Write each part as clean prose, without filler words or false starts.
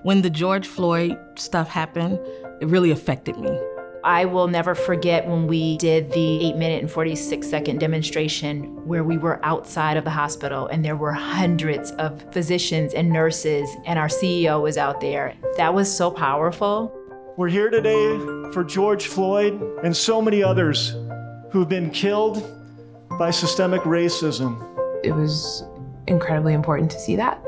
When the George Floyd stuff happened, it really affected me. I will never forget when we did the 8-minute and 46-second demonstration where we were outside of the hospital and there were hundreds of physicians and nurses and our CEO was out there. That was so powerful. We're here today for George Floyd and so many others who've been killed by systemic racism. It was incredibly important to see that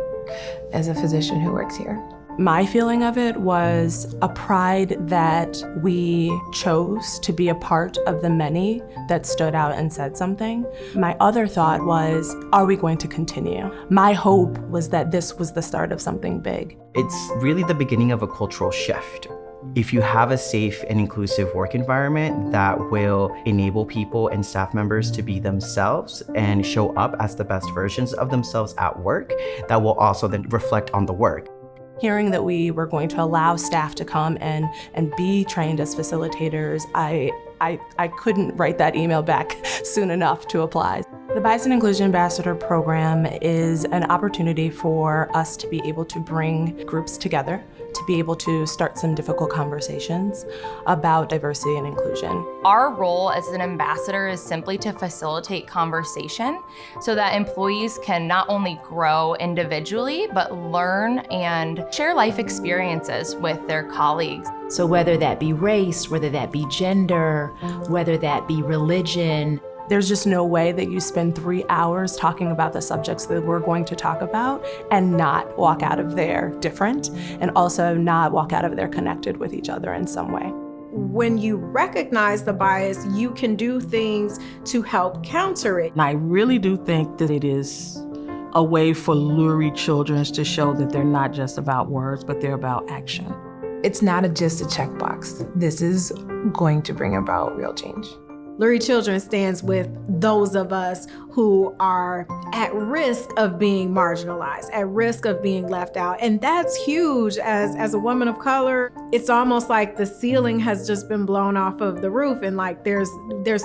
as a physician who works here. My feeling of it was a pride that we chose to be a part of the many that stood out and said something. My other thought was, are we going to continue? My hope was that this was the start of something big. It's really the beginning of a cultural shift. If you have a safe and inclusive work environment that will enable people and staff members to be themselves and show up as the best versions of themselves at work, that will also then reflect on the work. Hearing that we were going to allow staff to come and be trained as facilitators, I couldn't write that email back soon enough to apply. The Bias and Inclusion Ambassador Program is an opportunity for us to be able to bring groups together, to be able to start some difficult conversations about diversity and inclusion. Our role as an ambassador is simply to facilitate conversation so that employees can not only grow individually, but learn and share life experiences with their colleagues. So whether that be race, whether that be gender, whether that be religion, there's just no way that you spend 3 hours talking about the subjects that we're going to talk about and not walk out of there different, and also not walk out of there connected with each other in some way. When you recognize the bias, you can do things to help counter it. And I really do think that it is a way for Lurie children to show that they're not just about words, but they're about action. It's not just a checkbox. This is going to bring about real change. Lurie Children stands with those of us who are at risk of being marginalized, at risk of being left out. And that's huge. As a woman of color, it's almost like the ceiling has just been blown off of the roof, and like there's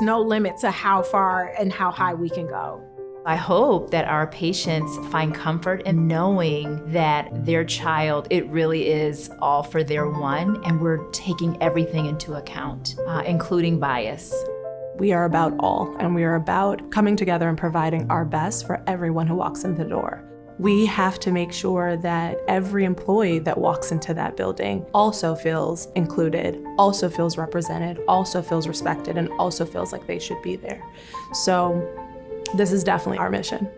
no limit to how far and how high we can go. I hope that our patients find comfort in knowing that their child, it really is all for their one, and we're taking everything into account, including bias. We are about all, and we are about coming together and providing our best for everyone who walks in the door. We have to make sure that every employee that walks into that building also feels included, also feels represented, also feels respected, and also feels like they should be there. So this is definitely our mission.